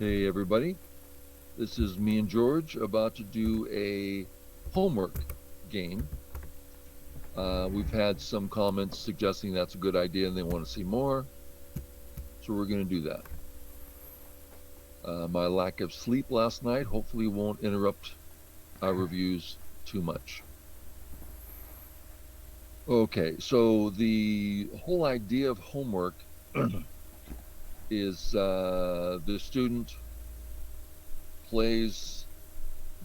Hey everybody, this is me and George about to do a homework game. We've had some comments suggesting that's a good idea and they want to see more, so we're going to do that. My lack of sleep last night hopefully won't interrupt our reviews too much. Okay, so the whole idea of homework is the student plays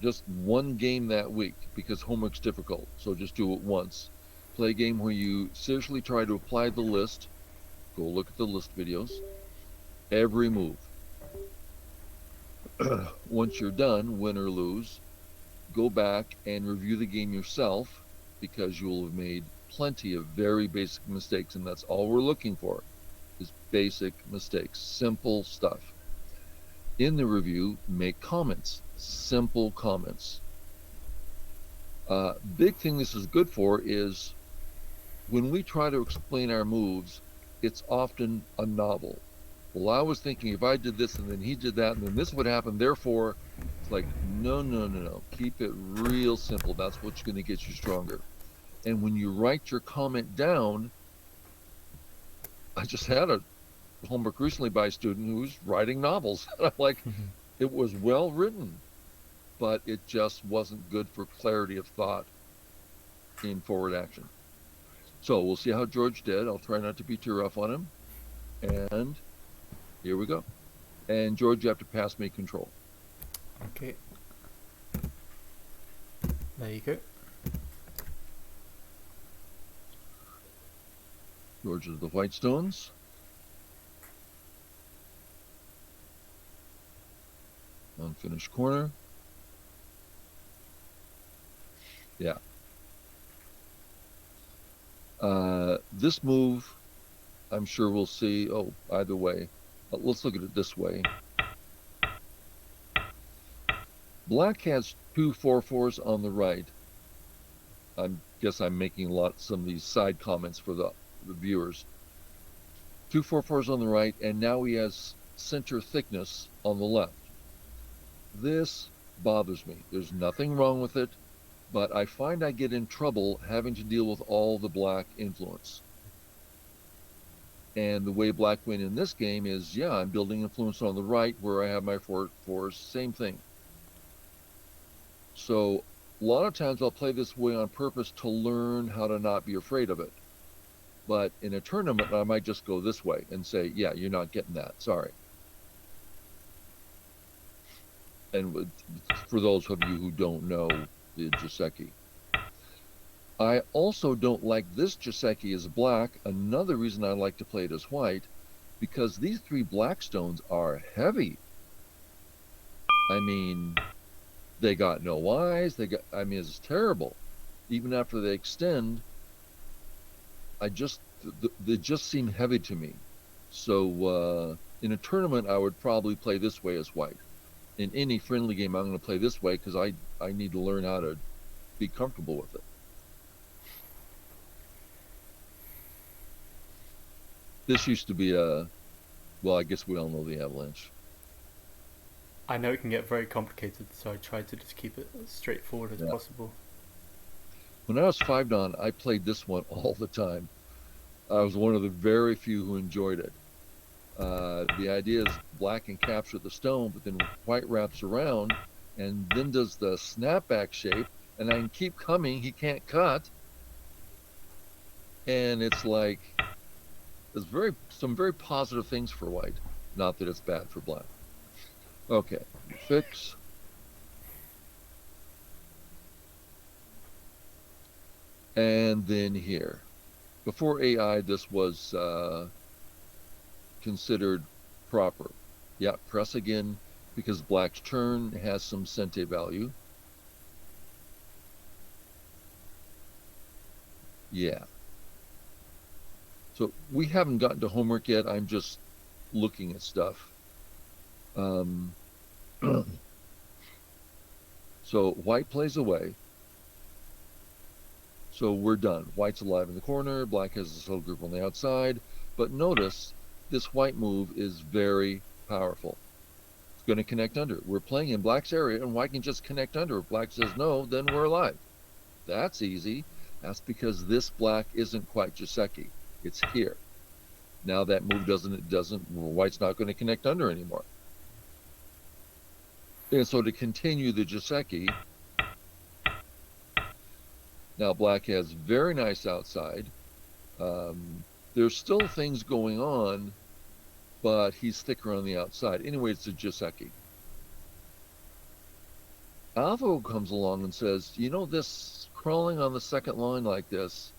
just one game that week because homework's difficult. So just do it once. Play a game where you seriously try to apply the list. Go look at the list videos. Every move. Once you're done, win or lose, go back and review the game yourself because you'll have made plenty of very basic mistakes, and that's all we're looking for is basic mistakes, simple stuff. In the review, make comments, simple comments. Big thing this is good for is when we try to explain our moves, it's often a novel. Well, I was thinking if I did this and then he did that and then this would happen, therefore, it's like, no. Keep it real simple. That's what's going to get you stronger. And when you write your comment down, I just had a homework recently by a student who was writing novels. And I'm like, it was well written, but it just wasn't good for clarity of thought in forward action. So we'll see how George did. I'll try not to be too rough on him. And here we go. And George, you have to pass me control. Okay. There you go. George is the white stones. Unfinished corner. Yeah. This move, I'm sure we'll see. Oh, either way. Let's look at it this way. Black has two 4/4s on the right. I guess I'm making some of these side comments for the viewers. Two 4/4s on the right, and now he has center thickness on the left. This bothers me. There's nothing wrong with it, but I find I get in trouble having to deal with all the black influence. And the way black win in this game is, yeah, I'm building influence on the right where I have my 4/4s, same thing. So a lot of times I'll play this way on purpose to learn how to not be afraid of it. But in a tournament, I might just go this way and say, yeah, you're not getting that, sorry. And for those of you who don't know the Joseki. I also don't like this Joseki as black. Another reason I like to play it as white, because these three black stones are heavy. I mean, they got no eyes. It's terrible. Even after they extend, they just seem heavy to me. So in a tournament, I would probably play this way as white. In any friendly game, I'm going to play this way because I need to learn how to be comfortable with it. This used to be well, I guess we all know the avalanche. I know it can get very complicated, so I try to just keep it as straightforward as possible. When I was 5-dan, I played this one all the time. I was one of the very few who enjoyed it. The idea is black can capture the stone, but then white wraps around and then does the snapback shape, and I can keep coming, he can't cut. And it's like, there's some very positive things for white, not that it's bad for black. Okay, fix. And then here. Before AI, this was considered proper. Yeah, press again because black's turn has some cente value. Yeah. So we haven't gotten to homework yet. I'm just looking at stuff. So white plays away. So we're done. White's alive in the corner. Black has a slow group on the outside. But notice this white move is very powerful. It's going to connect under. We're playing in black's area, and white can just connect under. If black says no, then we're alive. That's easy. That's because this black isn't quite Joseki. It's here. Now that move white's not going to connect under anymore. And so to continue the Joseki, now black has very nice outside. There's still things going on, but he's thicker on the outside. Anyway, it's a Joseki. Alpha comes along and says, this crawling on the second line like this,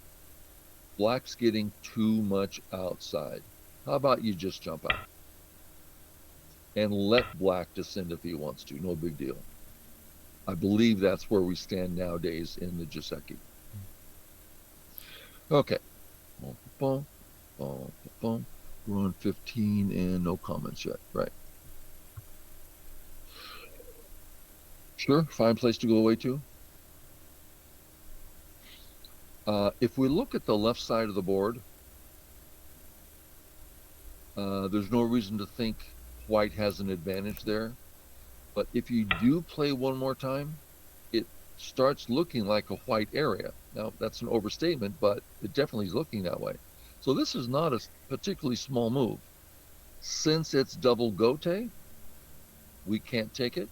black's getting too much outside. How about you just jump out? And let black descend if he wants to. No big deal. I believe that's where we stand nowadays in the Joseki. Okay. Boom, boom, boom. We're on 15 and no comments yet. Right. Sure, fine place to go away to. If we look at the left side of the board, there's no reason to think white has an advantage there. But if you do play one more time, it starts looking like a white area. Now, that's an overstatement, but it definitely is looking that way. So this is not a particularly small move. Since it's double gote, we can't take it,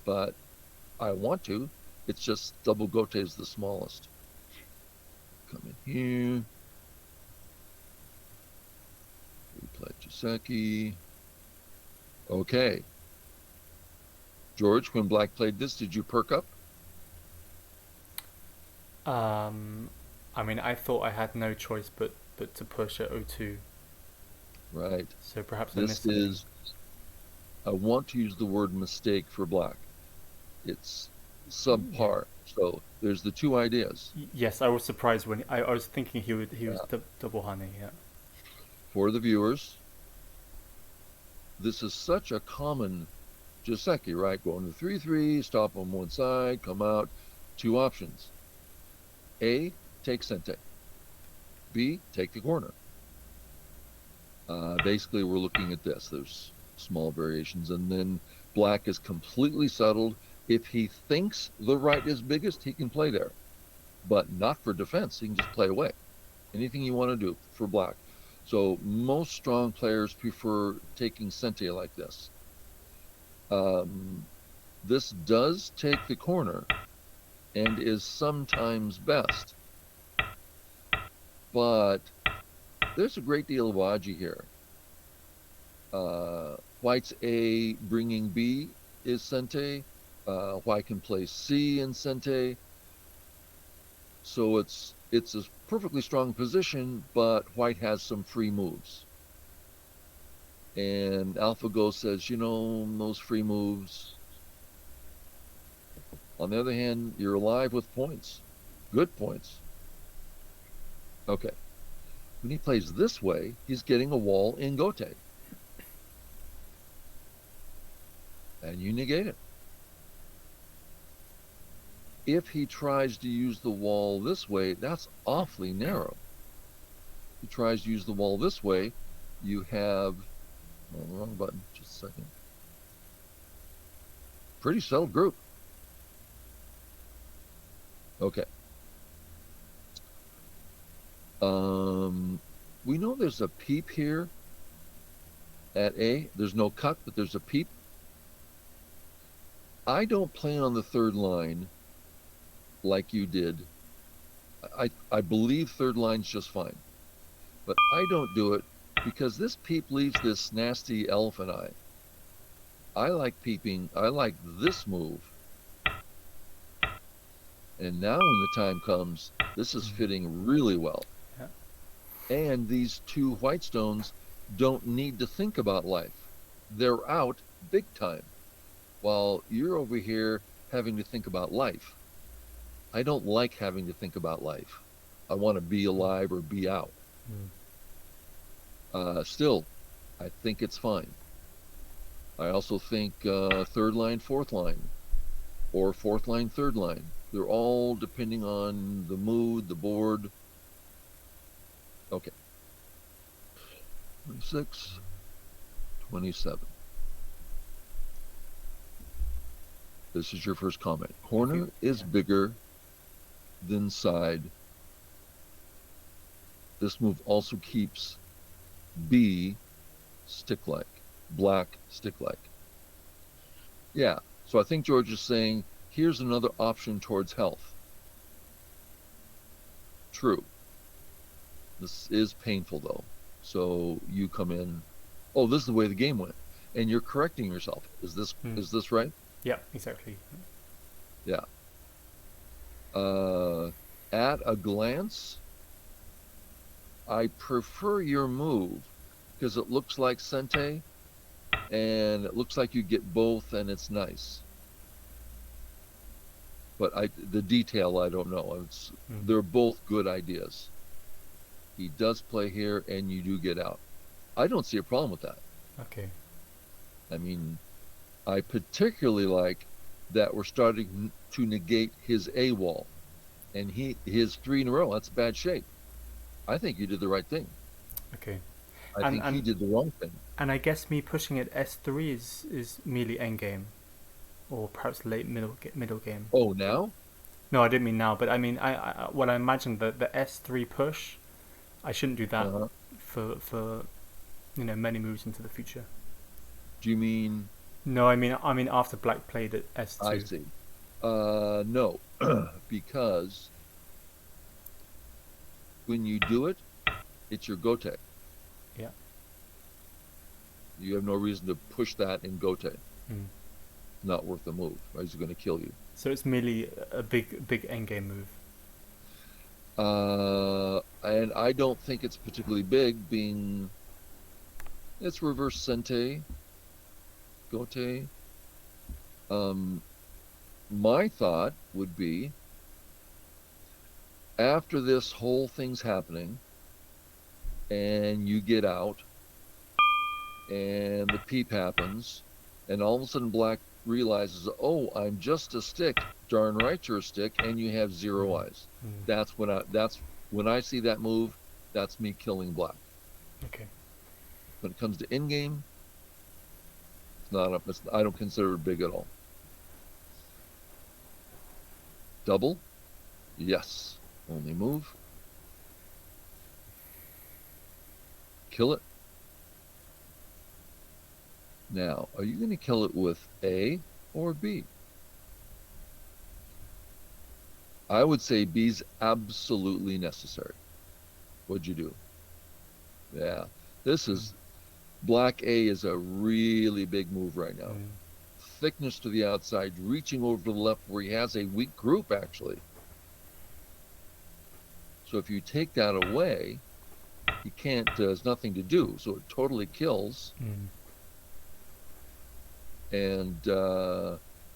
but I want to. It's just double gote is the smallest. Come in here. We play Joseki. Okay. George, when black played this, did you perk up? I thought I had no choice but to push at 0-2. Right. So perhaps this is, I want to use the word mistake for black. It's subpar. So there's the two ideas. Yes, I was surprised when I was thinking he was double honey. Yeah. For the viewers, this is such a common Joseki, right? Go into 3-3, stop on one side, come out. Two options. A, take sente. B, take the corner. Basically, we're looking at this. There's small variations, and then black is completely settled. If he thinks the right is biggest, he can play there, but not for defense. He can just play away. Anything you want to do for black. So most strong players prefer taking sente like this. This does take the corner and is sometimes best, but there's a great deal of aji here. White's A bringing B is sente. White can play C in sente. So it's a perfectly strong position, but white has some free moves. And AlphaGo says, those free moves. On the other hand, you're alive with points. Good points. Okay. When he plays this way, he's getting a wall in gote. And you negate it. If he tries to use the wall this way, that's awfully narrow. If he tries to use the wall this way, you have... Oh, wrong button. Just a second. Pretty settled group. Okay. We know there's a peep here at A. There's no cut, but there's a peep. I don't play on the third line like you did. I believe third line's just fine. But I don't do it because this peep leaves this nasty elephant eye. I like peeping. I like this move. And now when the time comes, this is fitting really well. Yeah. And these two white stones don't need to think about life. They're out big time. While you're over here having to think about life. I don't like having to think about life. I want to be alive or be out. Still, I think it's fine. I also think third line, fourth line, or fourth line, third line. They're all depending on the mood, the board. Okay. 26, 27. This is your first comment. If Corner you, is yeah. bigger than side. This move also keeps B stick-like, black stick-like. Yeah, so I think George is saying, here's another option towards health. True. This is painful though. So you come in, oh, this is the way the game went. And you're correcting yourself. Mm. Is this right? Yeah, exactly. Yeah. Uh, at a glance, I prefer your move because it looks like Sente and it looks like you get both and it's nice. But the detail I don't know. Mm. They're both good ideas. He does play here and you do get out. I don't see a problem with that. Okay. I mean, I particularly like that we're starting to negate his A wall and his 3 in a row. That's bad shape. I think you did the right thing. Okay. I And think he did the wrong thing. I guess me pushing it S3 is merely endgame, or perhaps late middle game. Oh, now? No, I didn't mean now, but I mean what I imagine the S3 push. I shouldn't do that Uh-huh. for many moves into the future. Do you mean No, I mean after Black played at I S2. see? No, because when you do it, it's your gote. Yeah. You have no reason to push that in gote. Mm. Not worth the move. Right? He's going to kill you. So it's merely a big endgame move. And I don't think it's particularly big, being it's reverse sente, gote. Um, my thought would be after this whole thing's happening and you get out and the peep happens and all of a sudden Black realizes, oh, I'm just a stick. Darn right you're a stick, and you have 0 eyes. Mm. That's when I see that move, that's me killing Black. Okay. When it comes to in game, I don't consider it big at all. Double, yes. Only move. Kill it. Now, are you going to kill it with A or B? I would say B's absolutely necessary. What'd you do? Yeah, this is Black A is a really big move right now. Mm. Thickness to the outside, reaching over to the left where he has a weak group actually. So if you take that away, he can't. There's nothing to do. So it totally kills. Mm.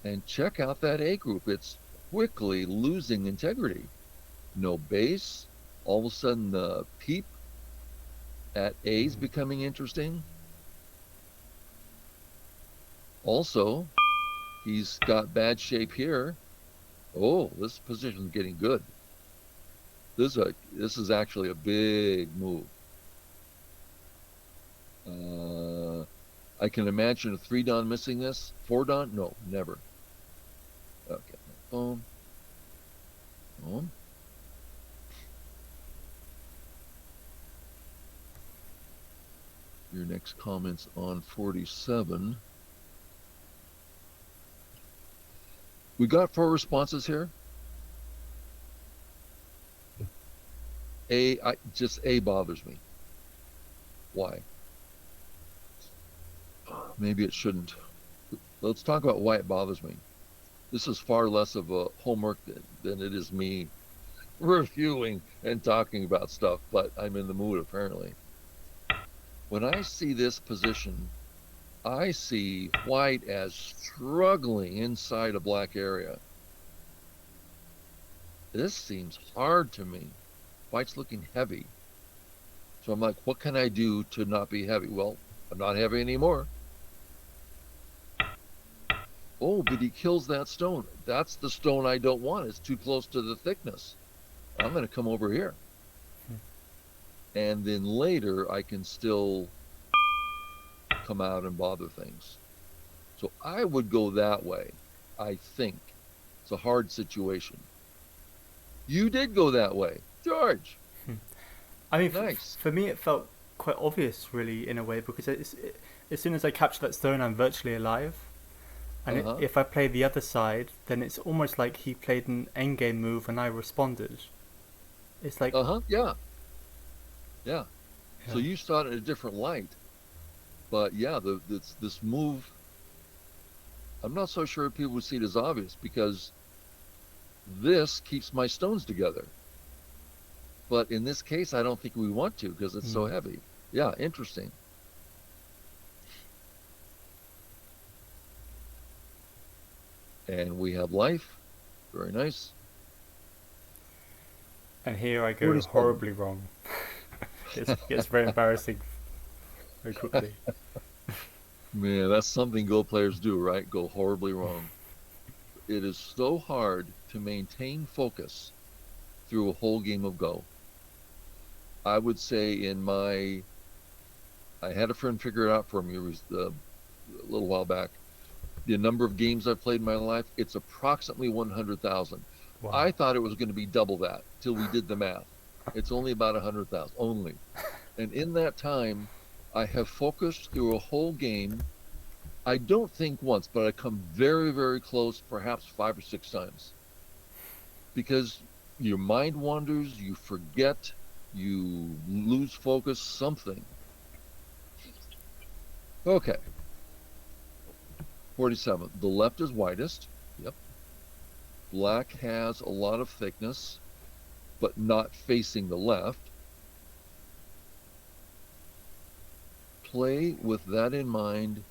And check out that A group. It's quickly losing integrity. No base. All of a sudden, the peep at A is becoming interesting. Also, he's got bad shape here. Oh, this position's getting good. This is actually a big move. I can imagine a 3 Don missing this. 4 Don? No, never. Okay, boom. Boom. Your next comment's on 47. We got 4 responses here. Just A bothers me. Why? Maybe it shouldn't. Let's talk about why it bothers me. This is far less of a homework than it is me reviewing and talking about stuff, but I'm in the mood apparently. When I see this position, I see White as struggling inside a Black area. This seems hard to me. White's looking heavy. So I'm like, what can I do to not be heavy? Well, I'm not heavy anymore. Oh, but he kills that stone. That's the stone I don't want. It's too close to the thickness. I'm going to come over here. And then later I can still come out and bother things. So I would go that way. I think. It's a hard situation. You did go that way, George. I mean, Nice. for me, it felt quite obvious, really, in a way, because as soon as I capture that stone, I'm virtually alive. And Uh-huh. if I play the other side, then it's almost like he played an endgame move and I responded. It's like, Uh-huh. Yeah. Yeah. So yeah, you saw it in a different light. But yeah, this move, I'm not so sure people would see it as obvious because this keeps my stones together. But in this case, I don't think we want to because it's so mm. heavy. Yeah, interesting. And we have life. Very nice. And here I go 47. horribly wrong. Gets very embarrassing very quickly. Man, that's something Go players do, right? Go horribly wrong. It is so hard to maintain focus through a whole game of Go. I would say I had a friend figure it out for me. It was a little while back. The number of games I've played in my life, it's approximately 100,000. Wow. I thought it was going to be double that till we did the math. It's only about 100,000 only. And in that time, I have focused through a whole game. I don't think once, but I come very, very close, perhaps 5 or 6 times, because your mind wanders, you forget, you lose focus, something. Okay, 47. The left is widest. Yep. Black has a lot of thickness, but not facing the left. Play with that in mind.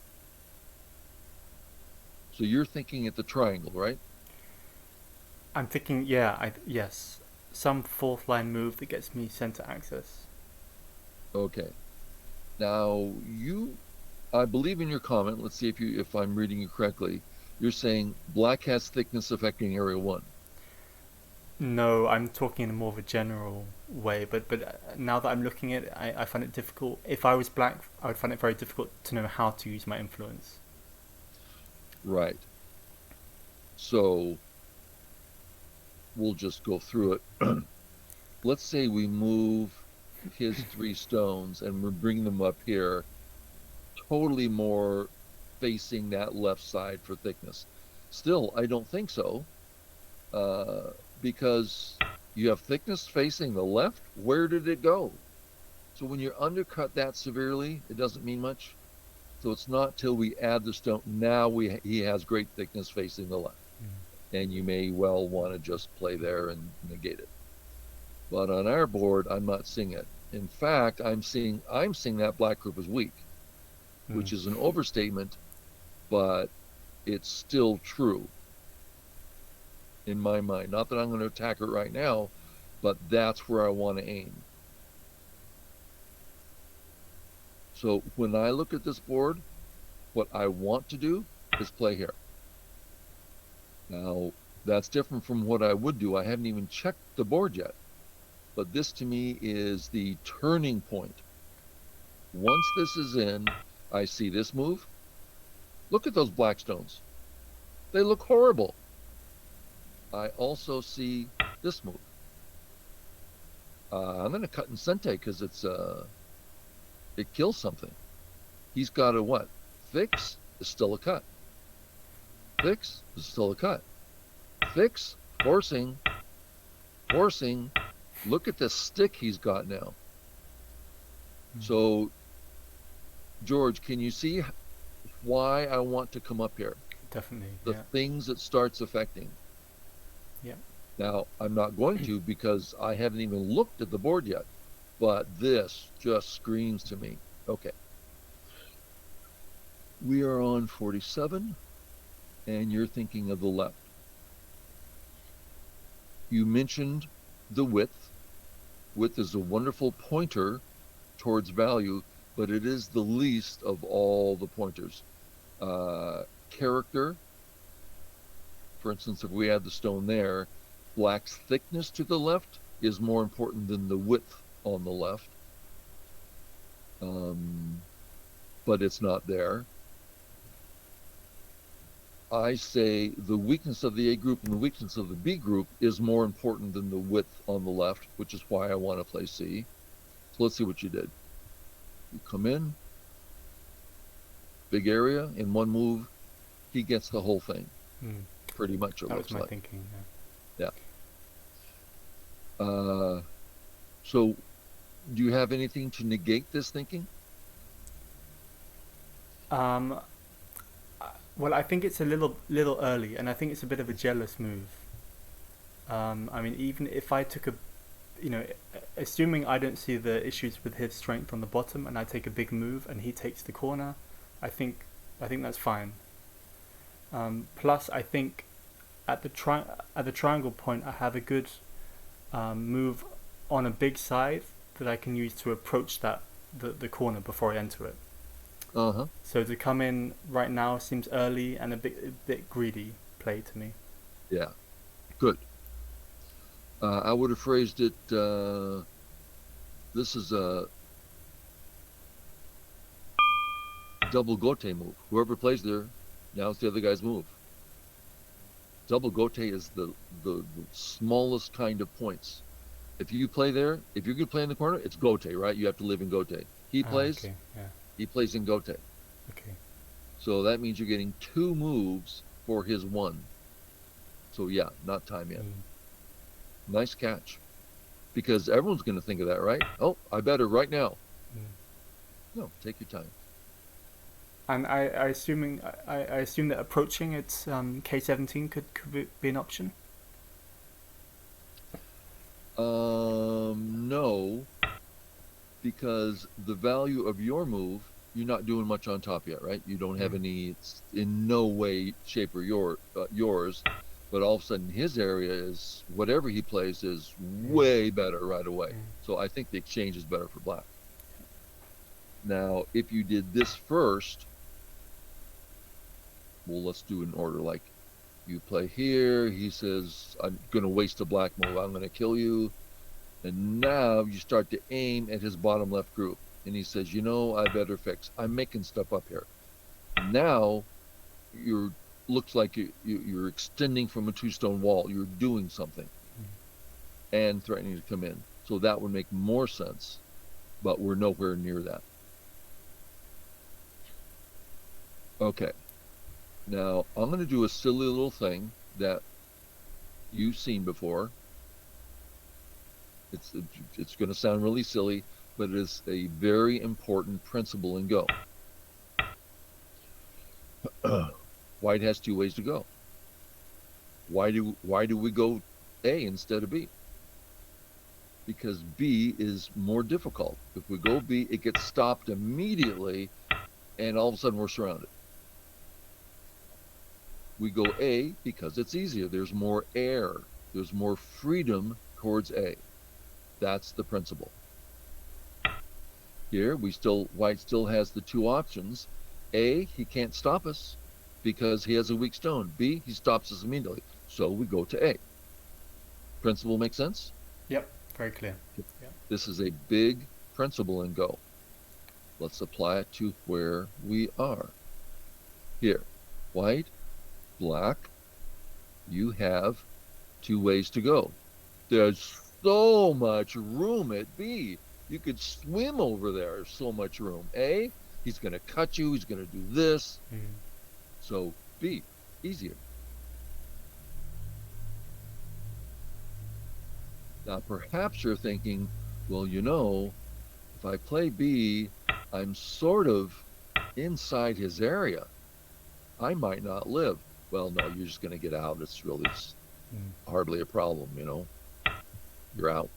So you're thinking at the triangle, right? I'm thinking, yeah, yes, some fourth line move that gets me center access. Okay. Now I believe in your comment. Let's see if I'm reading you correctly. You're saying black has thickness affecting area one. No, I'm talking in more of a general way, but now that I'm looking at it, I find it difficult. If I was black, I would find it very difficult to know how to use my influence. Right. So we'll just go through it. Let's say we move his 3 stones and we bring them up here, totally more facing that left side for thickness. Still, I don't think so, uh, because you have thickness facing the left. Where did it go? So when you're undercut that severely, it doesn't mean much. So it's not till we add the stone. Now he has great thickness facing the left, and you may well want to just play there and negate it. But on our board, I'm not seeing it. In fact, I'm seeing that black group is weak, Mm. which is an overstatement, but it's still true in my mind. Not that I'm going to attack it right now, but that's where I want to aim. So when I look at this board, what I want to do is play here. Now, that's different from what I would do. I haven't even checked the board yet, but this to me is the turning point. Once this is in, I see this move. Look at those black stones. They look horrible. I also see this move. I'm going to cut in Sente because it kills something. He's got a what? Fix is still a cut. Fix is still a cut. Fix, forcing, forcing. Look at the stick he's got now. Mm. So, George, can you see why I want to come up here? Definitely, The yeah, things it starts affecting. yeah. Now, I'm not going to because I haven't even looked at the board yet, but this just screams to me. Okay. We are on 47, and you're thinking of the left. You mentioned the width. Width is a wonderful pointer towards value, but it is the least of all the pointers. Character, for instance, if we add the stone there, black's thickness to the left is more important than the width on the left. But it's not there. I say the weakness of the A group and the weakness of the B group is more important than the width on the left, which is why I want to play C. So let's see what you did. You come in, big area, in one move, he gets the whole thing. Mm. Pretty much it That looks was my like. thinking. Yeah. So do you have anything to negate this thinking? Yeah. Well, I think it's a little early, and I think it's a bit of a jealous move. I mean, even if I took a, you know, assuming I don't see the issues with his strength on the bottom, and I take a big move, and he takes the corner, I think, I think that's fine. Plus, I think at the triangle point, I have a good move on a big side that I can use to approach the corner before I enter it. Uh-huh. So to come in right now seems early and a bit greedy play to me. Yeah. Good. I would have phrased it, this is a double gote move. Whoever plays there, now it's the other guy's move. Double gote is the smallest kind of points. If you play there, if you're going to play in the corner, it's gote, right? You have to live in gote. Okay, yeah, He plays in gote. okay. So that means you're getting two moves for his one. So yeah, not time yet. Mm. Nice catch. Because everyone's going to think of that, right? Oh, I better right now. Mm. No, take your time. And I assume that approaching its K17 could be an option. No, because the value of your move, you're not doing much on top yet, right? You don't have Mm. any, it's in no way, shape, or yours. But all of a sudden, his area is whatever he plays is Mm. way better right away. Mm. So I think the exchange is better for black. Now, if you did this first, well, let's do an order like you play here. He says, I'm going to waste a black move. I'm going to kill you. And now you start to aim at his bottom left group. And he says, you know, I better fix. I'm making stuff up here. Now you're looks like you're extending from a two-stone wall. You're doing something and threatening to come in. So that would make more sense, but we're nowhere near that. Okay. Now I'm going to do a silly little thing that you've seen before. It's going to sound really silly, but it is a very important principle in Go. White has two ways to go. Why do we go A instead of B? Because B is more difficult. If we go B, it gets stopped immediately, and all of a sudden we're surrounded. We go A because it's easier. There's more air. There's more freedom towards A. That's the principle. Here, white still has the two options. A, he can't stop us because he has a weak stone. B, he stops us immediately. So we go to A. Principle makes sense? Yep, very clear. Yep. This is a big principle in Go. Let's apply it to where we are. Here, white, black, you have two ways to go. There's so much room at B. You could swim over there. There's so much room. A, he's going to cut you. He's going to do this. Mm. So B, easier. Now, perhaps you're thinking, well, you know, if I play B, I'm sort of inside his area. I might not live. Well, no, you're just going to get out. It's really hardly a problem, you know. You're out.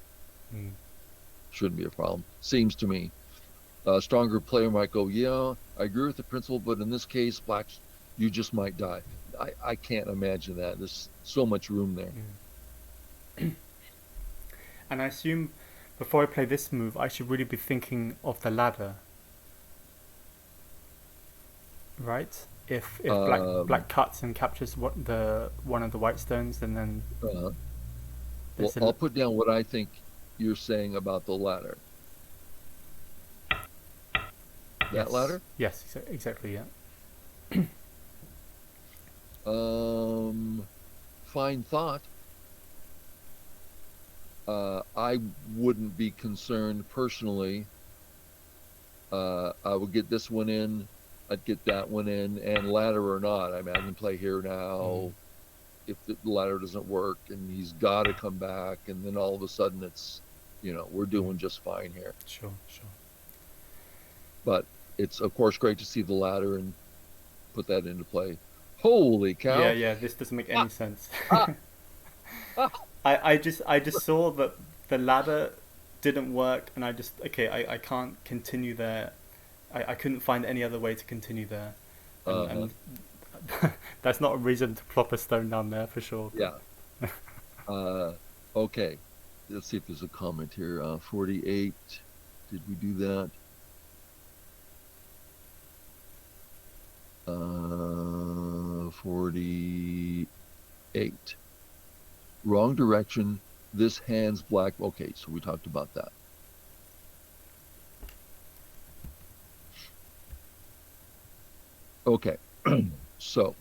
Mm. Shouldn't be a problem. Seems to me. A stronger player might go, yeah, I agree with the principle, but in this case, blacks, you just might die. I can't imagine that. There's so much room there. Mm. And I assume before I play this move, I should really be thinking of the ladder, right? If black cuts and captures one of the white stones, and then Well, there's I'll put down what I think you're saying about the ladder. That yes, ladder? yes, exactly, yeah. Um, Fine thought. I wouldn't be concerned personally. I would get this one in, I'd get that one in, and ladder or not, I mean, I can play here Mm. now. If the ladder doesn't work and he's got to come back, and then all of a sudden it's, we're Mm. doing just fine here. Sure, sure. But it's of course great to see the ladder and put that into play. Holy Yeah, cow! yeah. This doesn't make Ah, any sense. ah, ah. I just saw that the ladder didn't work, and I can't continue there. I couldn't find any other way to continue there, and Uh-huh. and that's not a reason to plop a stone down there for sure. But Yeah. Uh, okay. Let's see if there's a comment here. 48. Did we do that? 48. Wrong direction. This hand's black. Okay, so we talked about that. Okay. So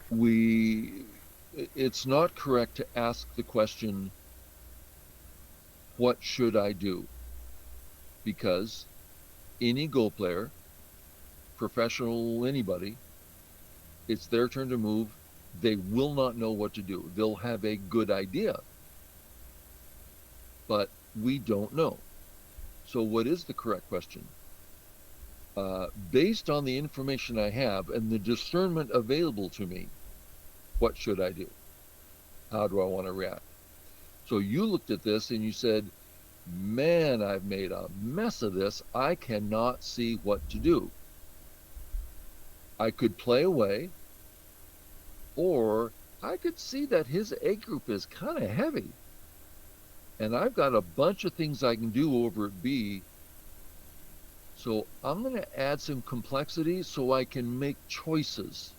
we it's not correct to ask the question, what should I do? Because any Go player, professional, anybody, it's their turn to move. They will not know what to do. They'll have a good idea, but we don't know. So, what is the correct question? Based on the information I have and the discernment available to me, what should I do? How do I want to react? So, you looked at this and you said, man, I've made a mess of this. I cannot see what to do. I could play away, or I could see that his A group is kind of heavy. And I've got a bunch of things I can do over at B. So I'm going to add some complexity so I can make choices.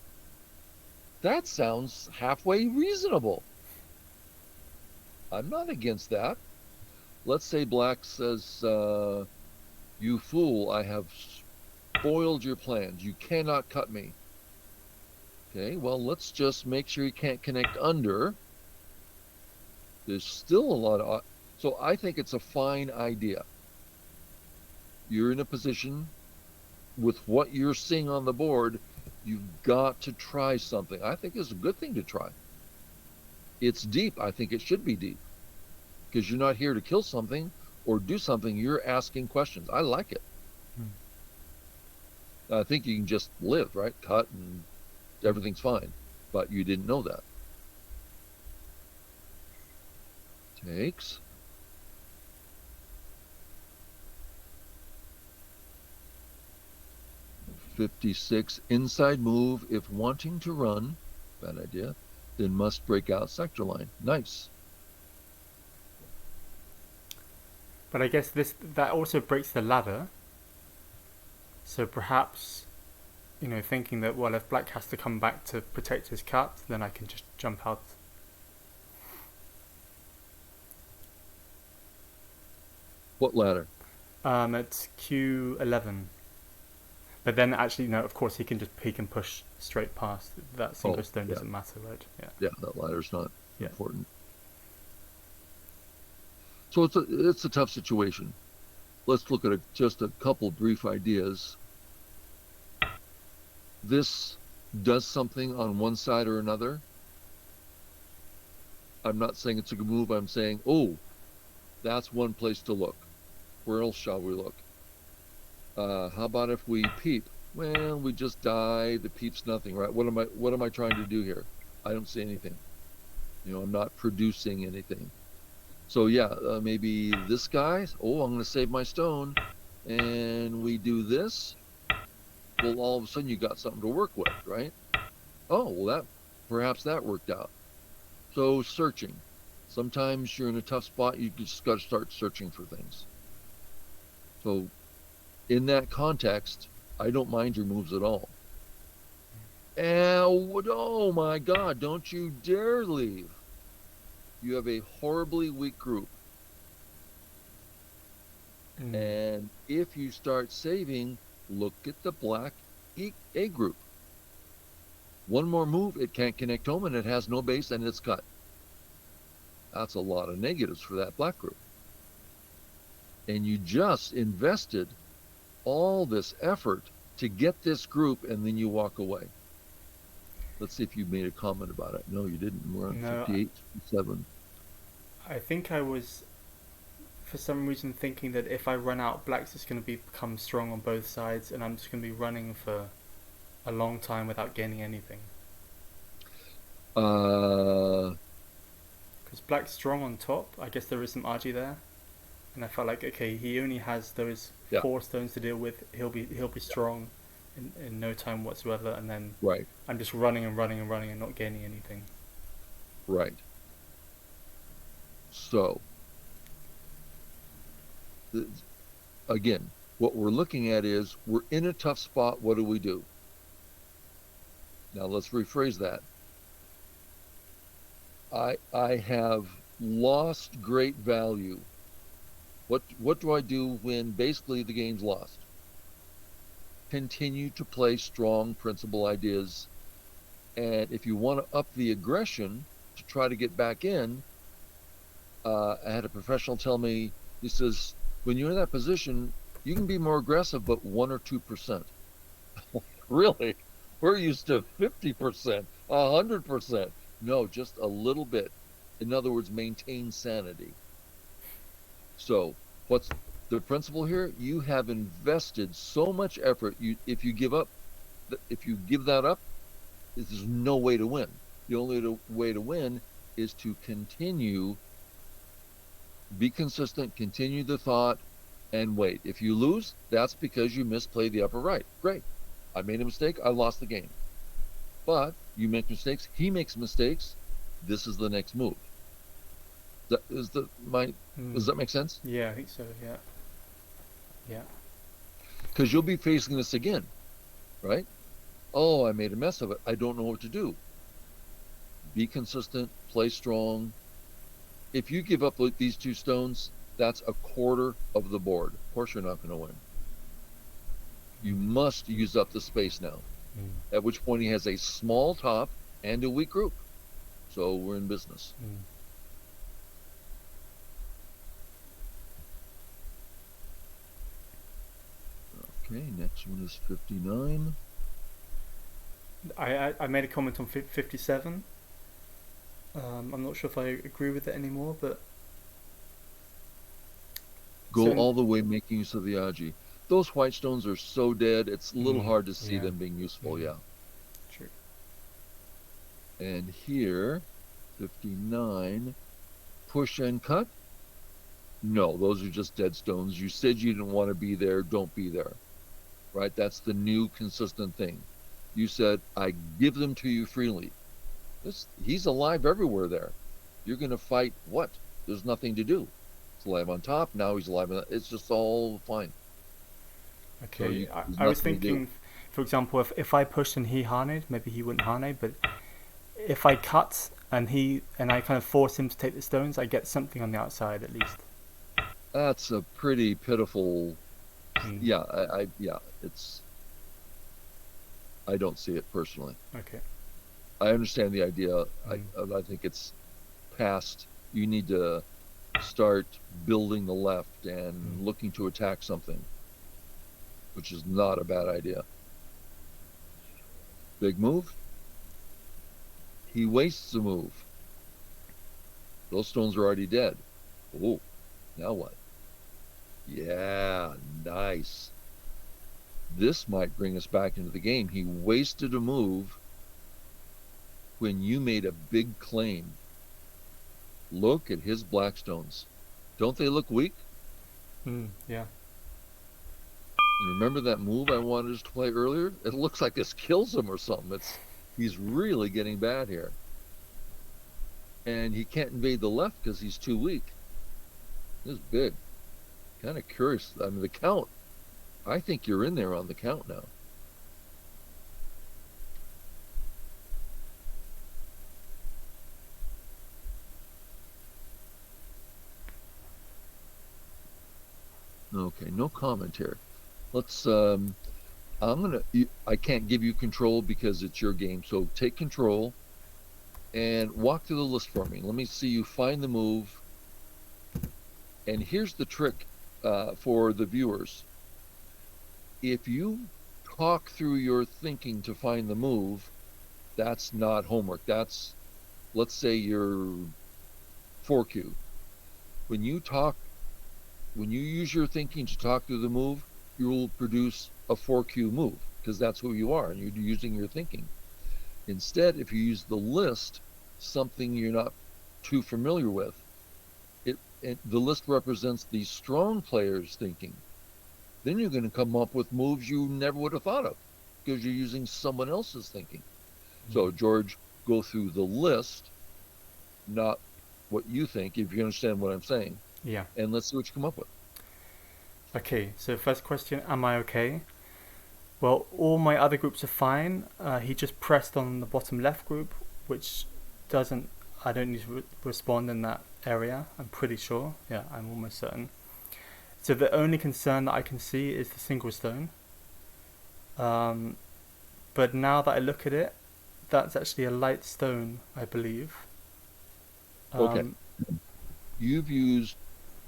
That sounds halfway reasonable. I'm not against that. Let's say Black says, you fool, I have spoiled your plans. You cannot cut me. Okay, well, let's just make sure you can't connect under. There's still a lot of. So I think it's a fine idea. You're in a position with what you're seeing on the board, you've got to try something. I think it's a good thing to try. It's deep. I think it should be deep because you're not here to kill something or do something. You're asking questions. I like it. mm, I think you can just live, right? Cut and mm. everything's fine. But you didn't know that. Takes. '56 inside move if wanting to run, bad idea, then must break out sector line. Nice. But I guess this that also breaks the ladder. So perhaps, thinking that, well, if Black has to come back to protect his cut, then I can just jump out. What ladder? It's Q11. But then actually, no, of course he can push straight past. That single Oh, stone yeah, doesn't matter, right? Yeah, yeah. That ladder's not yeah. important. So it's a tough situation. Let's look at just a couple brief ideas. This does something on one side or another. I'm not saying it's a good move. I'm saying, oh, that's one place to look. Where else shall we look? How about if we peep? Well, we just die. The peep's nothing, right? What am I trying to do here? I don't see anything. I'm not producing anything. So yeah, maybe this guy. Oh, I'm going to save my stone, and we do this. Well, all of a sudden you got something to work with, right? Oh, well, that perhaps that worked out. So searching. Sometimes you're in a tough spot. You just got to start searching for things. So in that context, I don't mind your moves at all. And oh my God, don't you dare leave. You have a horribly weak group. Mm. And if you start saving, look at the black A group. One more move, it can't connect home, and it has no base, and it's cut. That's a lot of negatives for that black group. And you just invested all this effort to get this group, and then you walk away. Let's see if you made a comment about it. No, you didn't. We're on No, 58, 57. I think I was for some reason thinking that if I run out, black's just going to become strong on both sides, and I'm just going to be running for a long time without gaining anything. Uh, Because black's strong on top, I guess there is some RG there, and I felt like okay, he only has those yeah, 4 stones to deal with. He'll be strong in no time whatsoever, and then right, I'm just running and running and running and not gaining anything. right. So, again, what we're looking at is we're in a tough spot. What do we do? Now let's rephrase that. I have lost great value. What do I do when basically the game's lost? Continue to play strong principal ideas, and if you want to up the aggression to try to get back in, I had a professional tell me, he says, when you're in that position, you can be more aggressive, but 1 or 2%. Really? We're used to 50%, 100%. No, just a little bit. In other words, maintain sanity. So, what's the principle here? You have invested so much effort. If you give up, if you give that up, there's no way to win. The only way to win is to continue, be consistent, continue the thought, and wait. If you lose, that's because you misplayed the upper right. Great. I made a mistake. I lost the game. But you make mistakes. He makes mistakes. This is the next move. Does that make sense? Yeah, I think so. Yeah, yeah. Because you'll be facing this again, right? Oh, I made a mess of it. I don't know what to do. Be consistent. Play strong. If you give up these 2 stones, that's a quarter of the board. Of course, you're not going to win. You must use up the space now. At which point he has a small top and a weak group. So we're in business. Okay, next one is 59. I made a comment on 57. I'm not sure if I agree with it anymore, but Go so all the way making use of the Aji. Those white stones are so dead, it's a little hard to see yeah, them being useful, yeah. true. And here, 59, push and cut. No, those are just dead stones. You said you didn't want to be there, don't be there. Right? That's the new consistent thing. You said, I give them to you freely. He's alive everywhere there. You're going to fight what? There's nothing to do. He's alive on top, now he's alive on. It's just all fine. Okay, So I was thinking, for example, if I pushed and he harned, maybe he wouldn't harned, but if I cut and I kind of force him to take the stones, I get something on the outside at least. That's a pretty pitiful. Yeah, I don't see it personally. Okay. I understand the idea. I think it's past. You need to start building the left and looking to attack something, which is not a bad idea. Big move. He wastes a move. Those stones are already dead. Oh, now what? Yeah, nice. This might bring us back into the game. He wasted a move when you made a big claim. Look at his black stones. Don't they look weak? Yeah. And remember that move I wanted us to play earlier? It looks like this kills him or something. He's really getting bad here. And he can't invade the left because he's too weak. This is big. Kind of curious. I mean, the count. I think you're in there on the count now. Okay, no comment here. Let's I can't give you control because it's your game. So take control and walk through the list for me. Let me see you find the move. And here's the trick for the viewers. If you talk through your thinking to find the move, that's not homework. That's, let's say, your 4Q. When you talk, when you use your thinking to talk through the move, you will produce a 4Q move because that's who you are and you're using your thinking. Instead, if you use the list, something you're not too familiar with, the list represents the strong player's thinking. Then you're going to come up with moves you never would have thought of because you're using someone else's thinking. So, George, go through the list, not what you think, if you understand what I'm saying, Yeah. and let's see what you come up with. Okay, so first question, am I okay? Well, all my other groups are fine. He just pressed on the bottom left group, which doesn't, I don't need to respond in that area, I'm pretty sure. Yeah, I'm almost certain. So the only concern that I can see is the single stone. But now that I look at it, that's actually a light stone, I believe. Okay. Um, You've used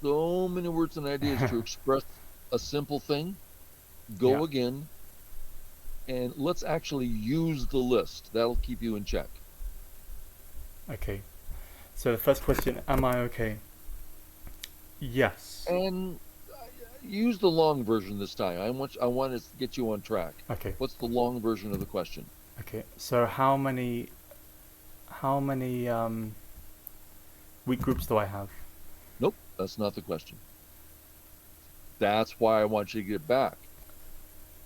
so many words and ideas to express a simple thing. yeah, Go again, and let's actually use the list. That'll keep you in check. okay. So the first question, am I okay? Yes. And use the long version this time. I want to get you on track. Okay, What's the long version of the question? okay. So how many weak groups do I have? Nope, that's not the question. That's why I want you to get back.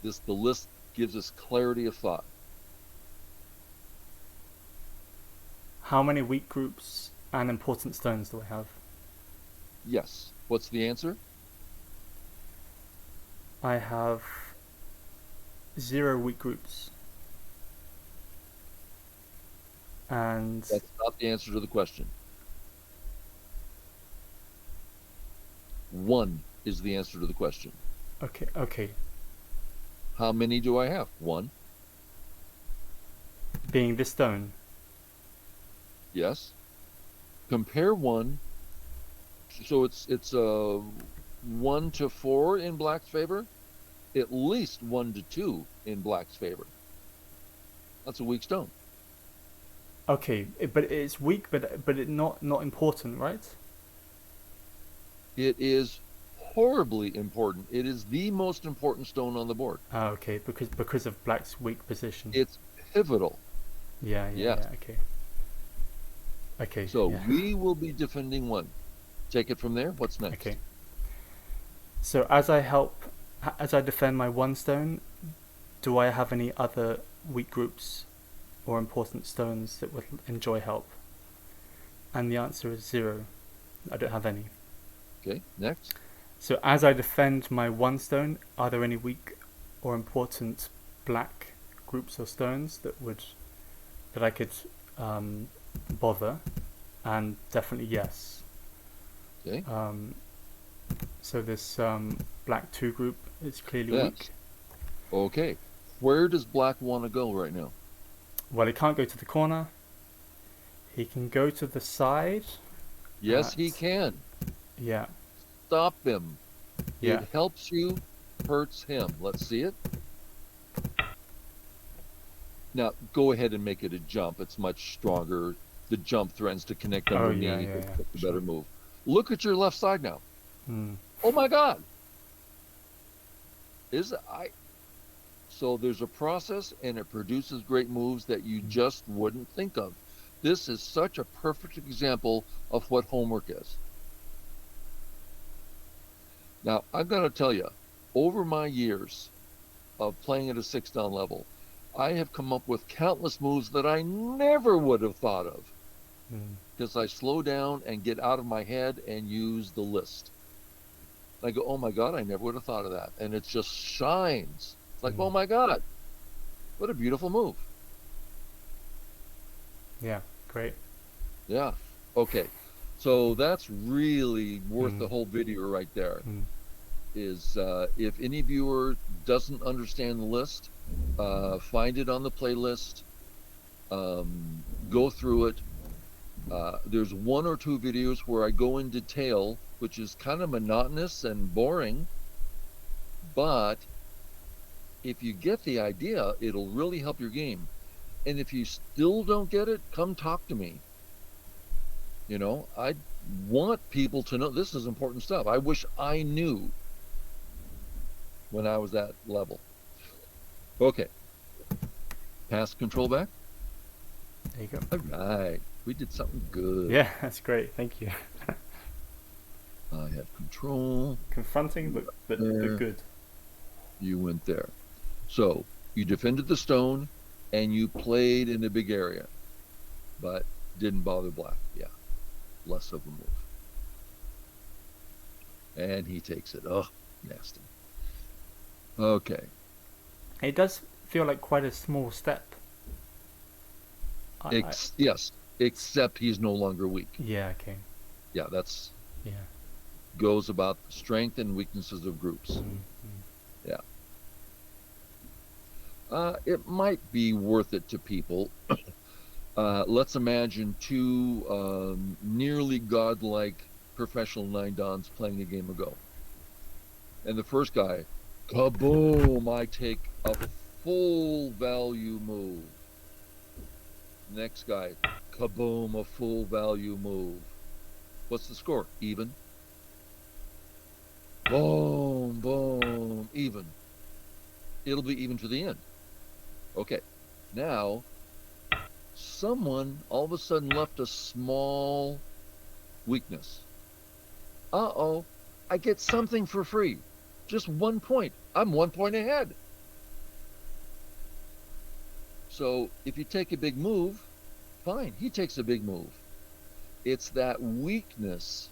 The list gives us clarity of thought. How many weak groups and important stones do I have? Yes. What's the answer? I have 0 weak groups and That's not the answer to the question. One is the answer to the question. okay. How many do I have? One. Being this stone. Yes. Compare one. So it's 1 to 4 in black's favor. At least 1 to 2 in black's favor. That's a weak stone. Okay, but it's weak, but it not important, right? It is horribly important. It is the most important stone on the board. Okay, because of black's weak position. It's pivotal. Yeah. Yes. Okay. So Yeah. we will be defending one. Take it from there. What's next? Okay. So as I defend my one stone, do I have any other weak groups or important stones that would enjoy help? And the answer is 0. I don't have any. Okay. Next. So as I defend my one stone, are there any weak or important black groups or stones that I could bother? And definitely yes. Okay. So this black 2 group is clearly Yes. weak. Okay. Where does black want to go right now? Well, he can't go to the corner. He can go to the side. Yes, he can. Yeah. Stop him. Yeah. It helps you, hurts him. Let's see it. Now, go ahead and make it a jump. It's much stronger. The jump threatens to connect Oh, underneath. yeah. It's a Sure. better move. Look at your left side now. Hmm. Oh my God. So there's a process and it produces great moves that you just wouldn't think of. This is such a perfect example of what homework is. Now, I've got to tell you, over my years of playing at a 6 down level, I have come up with countless moves that I never would have thought of because I slow down and get out of my head and use the list. I go, oh my God, I never would have thought of that. And it just shines. It's like, oh my God, what a beautiful move. Yeah. Great. Yeah. Okay. So that's really worth the whole video right there. is if any viewer doesn't understand the list, find it on the playlist, go through it. There's one or two videos where I go in detail, which is kind of monotonous and boring, but if you get the idea, it'll really help your game. And if you still don't get it, come talk to me. I want people to know this is important stuff. I wish I knew when I was that level. Okay, pass control back. There you go. All right, we did something good. Yeah, that's great. Thank you. I have control. Confronting, but good. You went there. So you defended the stone and you played in a big area, but didn't bother black. Yeah, less of a move. And he takes it. Oh, nasty. Okay. It does feel like quite a small step. Yes, except he's no longer weak. Yeah, okay. Yeah, that's Yeah. goes about the strength and weaknesses of groups. Mm-hmm. Yeah. It might be worth it to people. Let's imagine two nearly godlike professional nine dans playing a game of Go. And the first guy, kaboom, I take a full value move. Next guy, kaboom, a full value move. What's the score? Even. Boom, boom, even. It'll be even to the end. Okay, now someone all of a sudden left a small weakness. Uh-oh, I get something for free. Just 1 point. I'm 1 point ahead. So if you take a big move, fine, he takes a big move. It's that weakness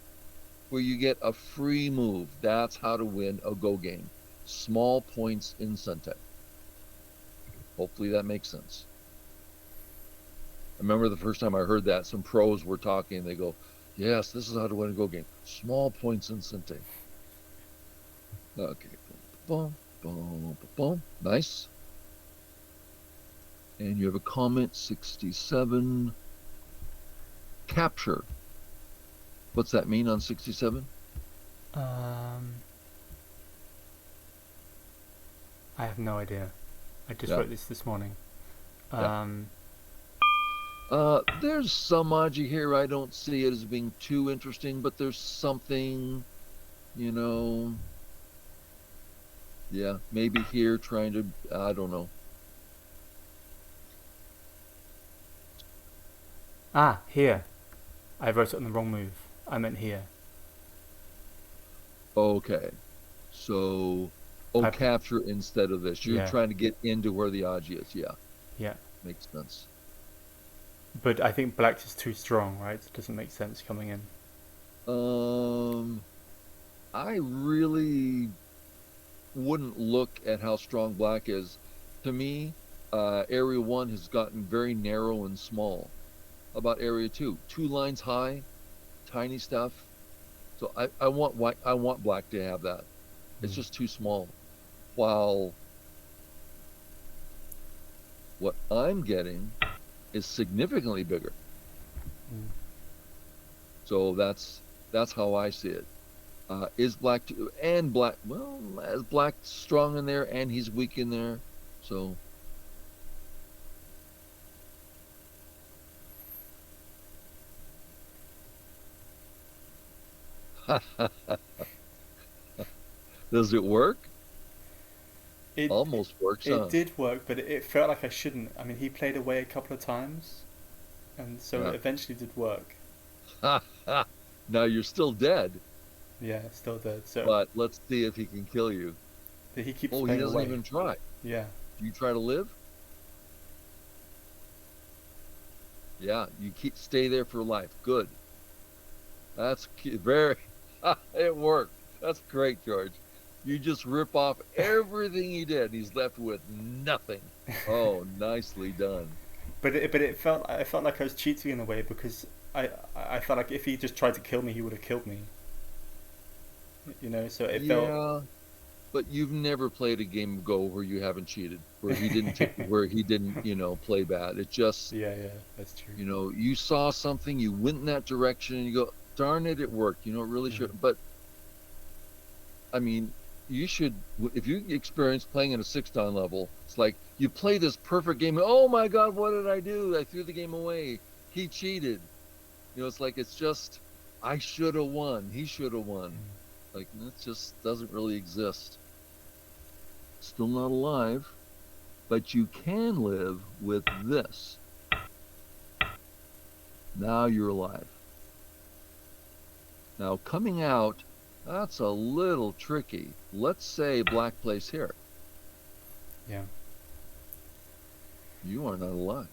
where you get a free move. That's how to win a Go game. Small points in Suntec. Hopefully that makes sense. I remember the first time I heard that, some pros were talking, and they go, yes, this is how to win a Go game. Small points in Suntec. Okay. Boom, boom, boom. Nice. And you have a comment, 67. Capture. What's that mean on 67? I have no idea. I just Yeah. wrote this morning. Yeah. There's some Aji here. I don't see it as being too interesting, but there's something, you know. Yeah, maybe here trying to, I don't know. Here. I wrote it on the wrong move. I meant here. Okay. So, capture instead of this. You're trying to get into where the Aji is. Yeah. Yeah. Makes sense. But I think black's is too strong, right? It doesn't make sense coming in. I really wouldn't look at how strong black is. To me, area 1 has gotten very narrow and small. About area 2, 2 lines high, tiny stuff. So I want black to have that. It's just too small. While what I'm getting is significantly bigger. So that's how I see it. Is black and black? Well, is black strong in there and he's weak in there? So. Does it work? It almost works. It did work, but it felt like I shouldn't. I mean, he played away a couple of times, and so it eventually did work. Now you're still dead. Yeah, still dead. So, but let's see if he can kill you. He keeps. Oh, he doesn't even try. Yeah. Do you try to live? Yeah, you stay there for life. Good. That's very. It worked. That's great, George. You just rip off everything he did. He's left with nothing. Oh, nicely done. But I felt like I was cheating in a way because I felt like if he just tried to kill me, he would have killed me. You know, so it felt. but you've never played a game of Go where you haven't cheated, where he didn't, play bad. It just, Yeah, yeah, that's true. you saw something, you went in that direction, and you go, darn it, it worked. It really Mm. should. But I mean, you should, if you experience playing at a 6 dan level, it's like you play this perfect game. Oh my God, what did I do? I threw the game away. He cheated. It's like, it's just, I should have won. He should have won. Mm. Like, that just doesn't really exist. Still not alive, but you can live with this. Now you're alive. Now coming out, that's a little tricky. Let's say black plays here. Yeah. You are not alive.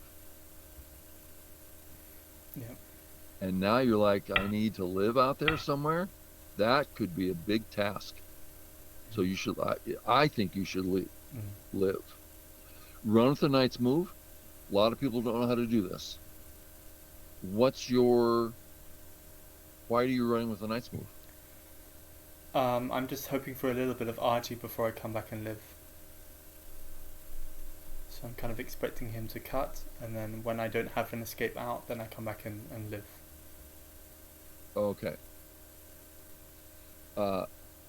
Yeah. And now you're like, I need to live out there somewhere. That could be a big task. So you should, I think you should live. Run with the knight's move. A lot of people don't know how to do this. Why are you running with the knight's move? I'm just hoping for a little bit of RG before I come back and live. So I'm kind of expecting him to cut, and then when I don't have an escape out, then I come back and live. Okay.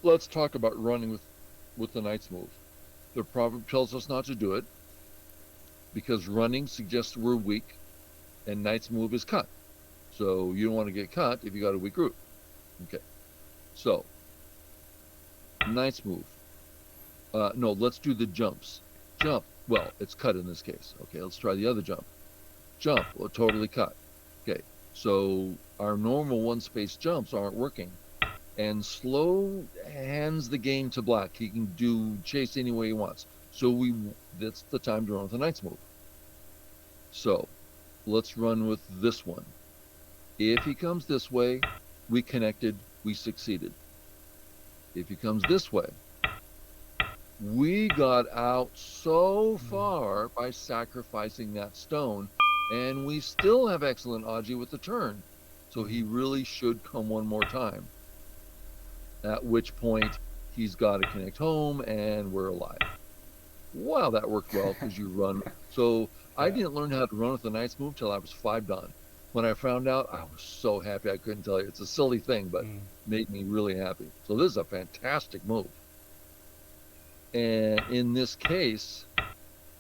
Let's talk about running with the knight's move. The proverb tells us not to do it because running suggests we're weak, and knight's move is cut. So you don't want to get cut if you got a weak root. Okay. So knight's move. No, let's do the jumps. Jump. Well, it's cut in this case. Okay, let's try the other jump. Jump. Well, totally cut. Okay. So our normal one-space jumps aren't working. And slow hands the game to black. He can chase any way he wants. So that's the time to run with the knight's move. So let's run with this one. If he comes this way, we connected, we succeeded. If he comes this way, we got out so far by sacrificing that stone, and we still have excellent Aji with the turn. So he really should come one more time. At which point, he's got to connect home, and we're alive. Wow, that worked well because you run. So I didn't learn how to run with the knight's move till I was 5 dan. When I found out, I was so happy I couldn't tell you. It's a silly thing, but made me really happy. So this is a fantastic move. And in this case,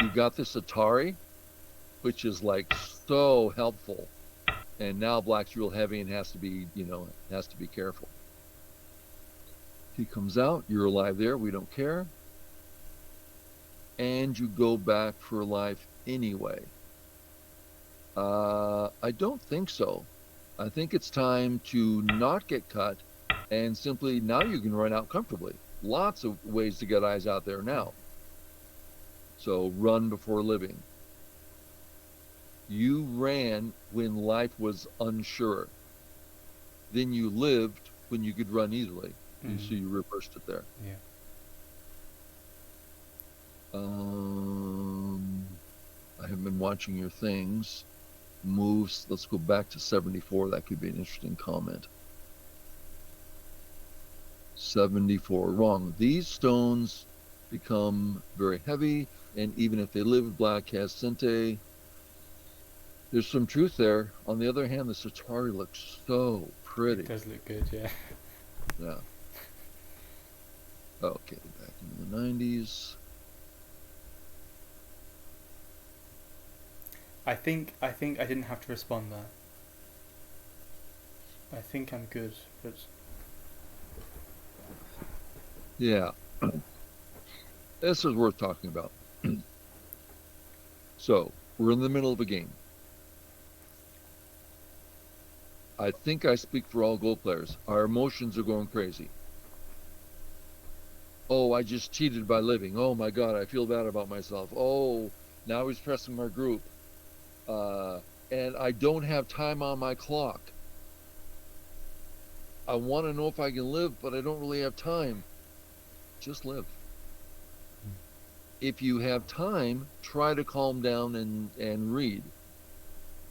you got this Atari, which is like so helpful. And now black's real heavy and has to be careful. He comes out, you're alive there, we don't care. And you go back for life anyway. I don't think so. I think it's time to not get cut and simply now you can run out comfortably. Lots of ways to get eyes out there now. So run before living. You ran when life was unsure. Then you lived when you could run easily. So you reversed it there. Yeah. I have been watching your things. Moves. Let's go back to 74. That could be an interesting comment. 74. Wrong. These stones become very heavy, and even if they live, black has Sente. There's some truth there. On the other hand, the Satari looks so pretty. It does look good, yeah. Yeah. Okay, back into the 90s. I think I didn't have to respond there. I think I'm good, but Yeah. This is worth talking about. So, we're in the middle of a game. I think I speak for all Go players. Our emotions are going crazy. Oh, I just cheated by living. Oh my God, I feel bad about myself. Oh, now he's pressing my group. And I don't have time on my clock. I want to know if I can live, but I don't really have time. Just live. If you have time, try to calm down and read.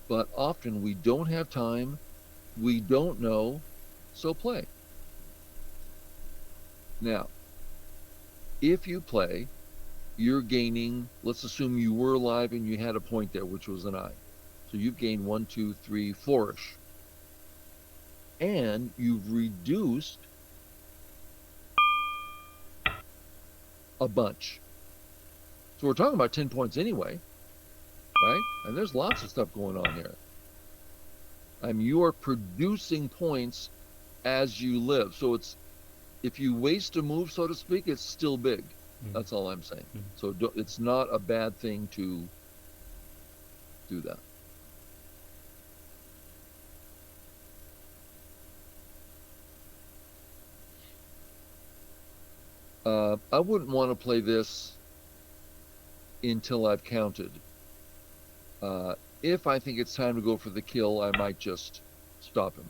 But often we don't have time, we don't know, so play. Now, If you play, you're gaining, let's assume you were alive and you had a point there, which was an eye. So you've gained 1, 2, 3, flourish. And you've reduced a bunch. So we're talking about 10 points anyway, right? And there's lots of stuff going on here. You are producing points as you live. So it's, if you waste a move, so to speak, it's still big. That's all I'm saying. So it's not a bad thing to do that. I wouldn't want to play this until I've counted. If I think it's time to go for the kill, I might just stop him.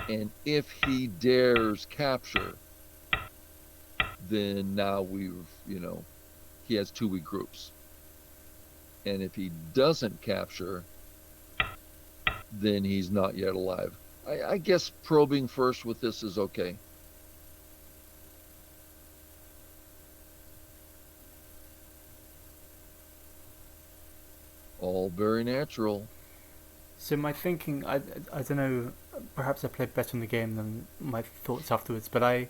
And if he dares capture, then now he has 2 weak groups. And if he doesn't capture, then he's not yet alive. I guess probing first with this is okay. All very natural. So my thinking, I don't know, perhaps I played better in the game than my thoughts afterwards, but I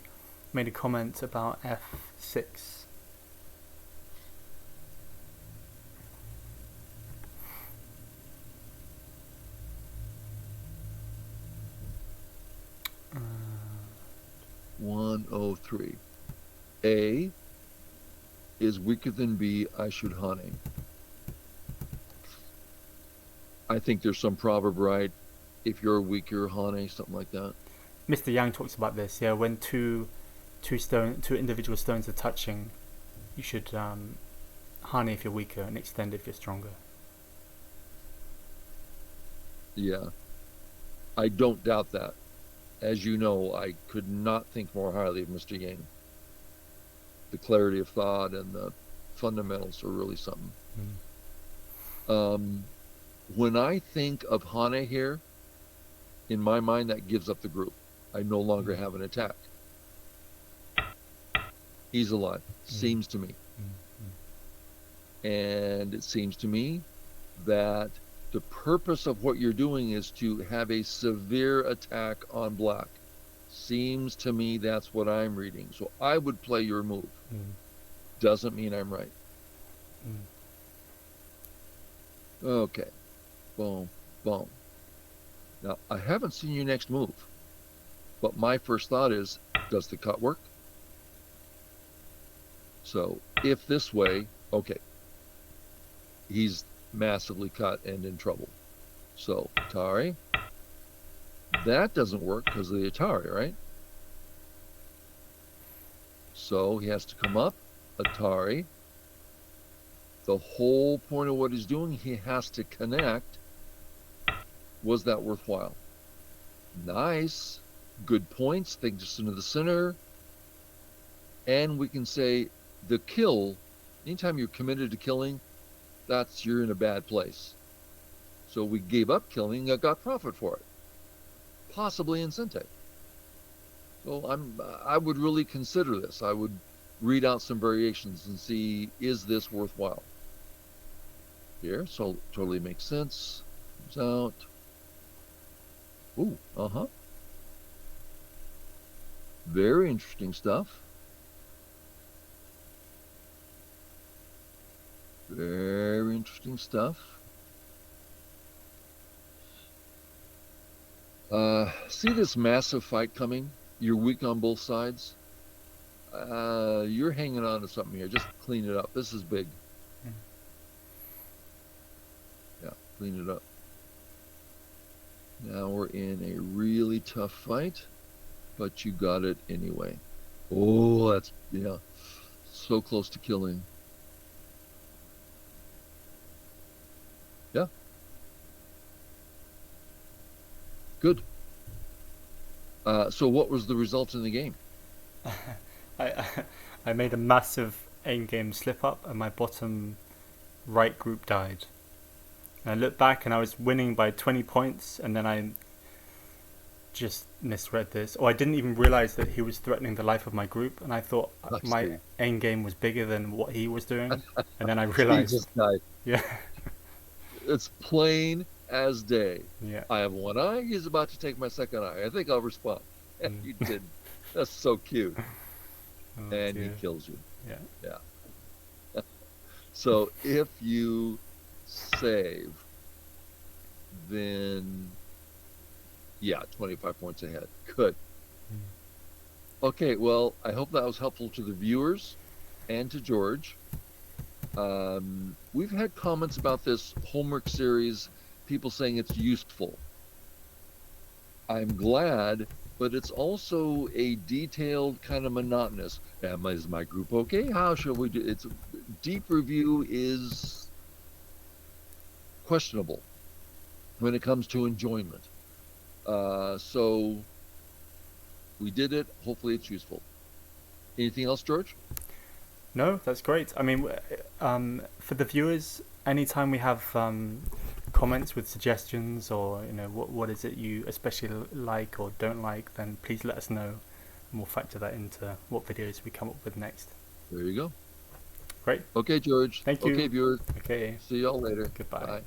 made a comment about F6. Uh, 103. A is weaker than B. I should Hane. I think there's some proverb, right? If you're weaker, Hane, something like that. Mr. Yang talks about this. Yeah, when two individual stones are touching, you should Hane if you're weaker and extend if you're stronger. Yeah, I don't doubt that. As you know, I could not think more highly of Mr. Yang. The clarity of thought and the fundamentals are really something. When I think of Hane here, in my mind, that gives up the group. I no longer have an attack. He's alive, seems to me. And it seems to me that the purpose of what you're doing is to have a severe attack on black. Seems to me that's what I'm reading. So I would play your move. Doesn't mean I'm right. Okay. Boom, boom. Now, I haven't seen your next move, but my first thought is, does the cut work? So if this way, okay, he's massively cut and in trouble. So Atari, that doesn't work because of the Atari, right? So he has to come up, Atari. The whole point of what he's doing, he has to connect. Was that worthwhile? Nice. Good points. Think just into the center. And we can say the kill, anytime you're committed to killing, you're in a bad place. So we gave up killing, got profit for it. Possibly in Sente. So I would really consider this. I would read out some variations and see, is this worthwhile? Here, so totally makes sense. Comes out. Ooh, very interesting stuff. Very interesting stuff. See this massive fight coming? You're weak on both sides. You're hanging on to something here. Just clean it up. This is big. Yeah, clean it up. Now we're in a really tough fight, but you got it anyway. Oh, that's, yeah, so close to killing. Yeah. Good. So what was the result in the game? I made a massive in-game slip up and my bottom right group died. And I looked back and I was winning by 20 points, and then just misread this, or I didn't even realize that he was threatening the life of my group, and I thought I my see. end game was bigger than what he was doing, and then I Jesus realized, guy. yeah, It's plain as day. yeah, I have one eye. He's about to take my second eye. I think I'll respond. And mm. you didn't. That's so cute. Oh And he dear, kills you. yeah, Yeah. So if you save, then yeah, 25 points ahead. Good. mm. Okay. Well, I hope that was helpful to the viewers and to George. We've had comments about this homework series, people saying it's useful. I'm glad, but it's also a detailed kind of monotonous. Is my group okay? How shall we do? It's deep review is questionable when it comes to enjoyment. So we did it. Hopefully, it's useful. Anything else, George? No, that's great. I mean, for the viewers, anytime we have comments with suggestions, or what is it you especially like or don't like, then please let us know, and we'll factor that into what videos we come up with next. There you go. Great. Okay, George. Thank Okay, you. viewers. Okay. See y'all later. Goodbye. Bye.